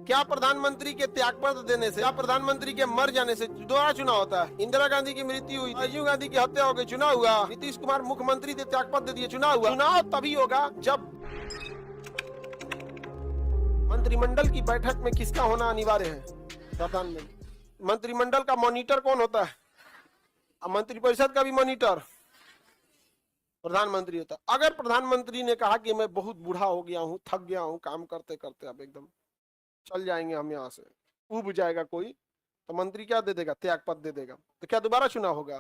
क्या प्रधानमंत्री के त्यागपत्र देने से या प्रधानमंत्री के मर जाने से दोबारा चुनाव होता है? इंदिरा गांधी की मृत्यु हुई, राजीव गांधी की हत्या हो गई, चुनाव हुआ। नीतीश कुमार मुख्यमंत्री थे, त्यागपत्र दे दिए, चुनाव हुआ। चुनाव तभी होगा जब मंत्रिमंडल की बैठक में किसका होना अनिवार्य है? प्रधानमंत्री। मंत्रिमंडल का मॉनिटर कौन होता है? मंत्रिपरिषद का भी मॉनिटर प्रधानमंत्री होता है। अगर प्रधानमंत्री ने कहा कि मैं बहुत बूढ़ा हो गया हूँ, थक गया हूँ काम करते करते, अब एकदम चल जाएंगे हम यहाँ से, उब जाएगा कोई, तो मंत्री क्या दे देगा? त्यागपत्र दे देगा। तो क्या दोबारा चुनाव होगा?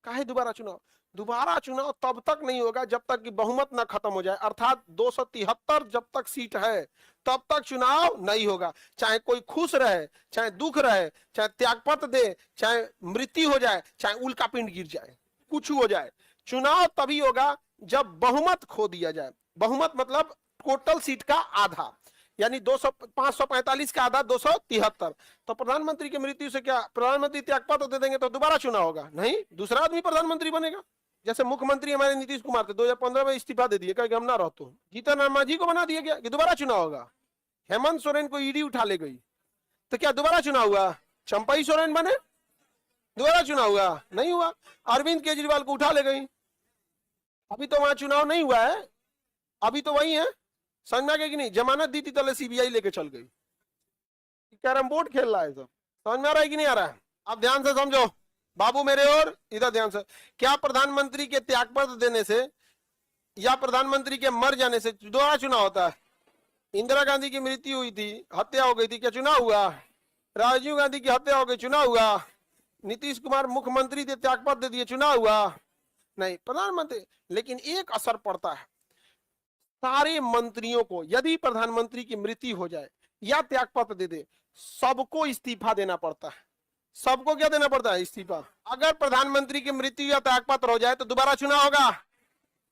काहे दोबारा चुनाव? दोबारा चुनाव तब तक नहीं होगा जब तक कि बहुमत ना खत्म हो जाए, अर्थात 273 जब तक सीट है तब तक चुनाव नहीं होगा। चाहे कोई खुश रहे, चाहे दुख रहे, चाहे त्यागपत्र दे, चाहे मृत्यु हो जाए, चाहे उल्का पिंड गिर जाए, कुछ हो जाए, चुनाव तभी होगा जब बहुमत खो दिया जाए। बहुमत मतलब टोटल सीट का आधा, यानी 200 545 का आधा 273। तो प्रधानमंत्री की मृत्यु से क्या प्रधानमंत्री त्यागपत्र दे देंगे तो दोबारा चुनाव होगा? नहीं, दूसरा आदमी प्रधानमंत्री बनेगा। जैसे मुख्यमंत्री हमारे नीतीश कुमार थे, 2015 में इस्तीफा दे दिए, कहे हम ना रहते, जीतन राम मांझी को बना दिया गया कि दोबारा चुनाव होगा। हेमंत सोरेन को ईडी उठा ले गई, तो क्या दोबारा चुनाव हुआ? चंपई सोरेन बने, दोबारा चुनाव हुआ? नहीं हुआ। अरविंद केजरीवाल को उठा ले गई, अभी तो वहां चुनाव नहीं हुआ है, अभी तो वही है। समझ में आ गया कि नहीं? जमानत दी थी तो सीबीआई लेके चल गई। कैरम बोर्ड खेल रहा है सब। समझ में आ रहा है कि नहीं आ रहा है? आप ध्यान से समझो बाबू मेरे, और इधर ध्यान से। क्या प्रधानमंत्री के त्यागपत्र देने से या प्रधानमंत्री के मर जाने से दोबारा चुनाव होता है? इंदिरा गांधी की मृत्यु हुई थी, हत्या हो गई थी, क्या चुनाव हुआ? राजीव गांधी की हत्या हो गई, चुनाव हुआ। नीतीश कुमार मुख्यमंत्री थे, त्यागपत्र दे दिए, चुनाव हुआ? नहीं, प्रधानमंत्री। लेकिन एक असर पड़ता है, सारे मंत्रियों को यदि प्रधानमंत्री की मृत्यु हो जाए या त्यागपत्र दे दे, सबको इस्तीफा देना पड़ता है। सबको क्या देना पड़ता है? इस्तीफा। अगर प्रधानमंत्री की मृत्यु या त्यागपत्र हो जाए तो दोबारा चुनाव होगा?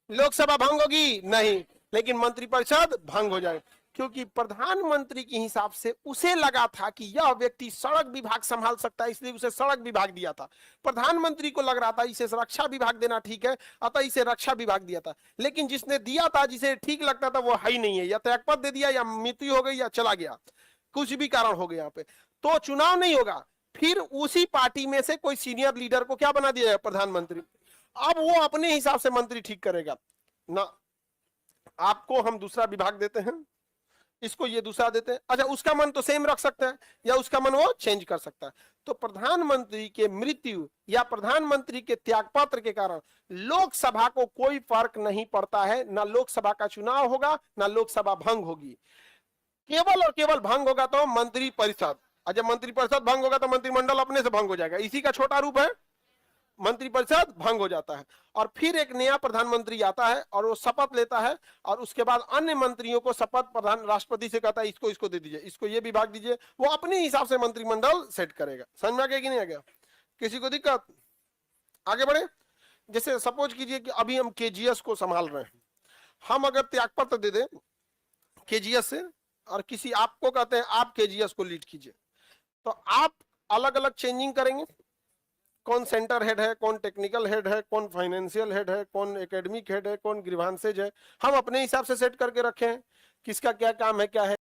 लोकसभा भंग होगी? नहीं, लेकिन मंत्रिपरिषद भंग हो जाए, क्योंकि प्रधानमंत्री के हिसाब से उसे लगा था कि यह व्यक्ति सड़क विभाग संभाल सकता है, इसलिए उसे सड़क विभाग दिया था। प्रधानमंत्री को लग रहा था इसे रक्षा विभाग देना ठीक है, अतः इसे रक्षा विभाग दिया था। लेकिन जिसने दिया था, जिसे ठीक लगता था, वो है ही नहीं है, या त्यागपत्र दे दिया, या मृत्यु हो गई, या चला गया, कुछ भी कारण हो गया यहाँ पे, तो चुनाव नहीं होगा। फिर उसी पार्टी में से कोई सीनियर लीडर को क्या बना दिया है? प्रधानमंत्री। अब वो अपने हिसाब से मंत्री ठीक करेगा ना, आपको हम दूसरा विभाग देते हैं, इसको ये दूसरा देते हैं, अच्छा उसका मन तो सेम रख सकता है या उसका मन वो चेंज कर सकता है। तो प्रधानमंत्री के मृत्यु या प्रधानमंत्री के त्यागपत्र के कारण लोकसभा को कोई फर्क नहीं पड़ता है, ना लोकसभा का चुनाव होगा, ना लोकसभा भंग होगी। केवल और केवल भंग होगा तो मंत्रिपरिषद, और जब मंत्रिपरिषद भंग होगा तो मंत्रिमंडल अपने से भंग हो जाएगा। इसी का छोटा रूप है, मंत्रिपरिषद भंग हो जाता है और फिर एक नया प्रधानमंत्री आता है और वो शपथ लेता है, और उसके बाद अन्य मंत्रियों को शपथ प्रधान राष्ट्रपति से कहता है इसको इसको दे दीजिए, इसको ये विभाग दीजिए, वो अपने हिसाब से मंत्रिमंडल सेट करेगा। समझ में आ गया कि नहीं आ गया? किसी को दिक्कत? आगे बढ़े। जैसे सपोज कीजिए कि अभी हम केजीएस को संभाल रहे हैं, हम अगर त्यागपत्र दे दें केजीएस से और किसी आपको कहते हैं आप केजीएस को लीड कीजिए, तो आप अलग अलग चेंजिंग करेंगे। कौन सेंटर हेड है, कौन टेक्निकल हेड है, कौन फाइनेंशियल हेड है, कौन एकेडमिक हेड है, कौन ग्रीवांसेज है, हम अपने हिसाब से सेट करके रखे हैं किसका क्या काम है, क्या है।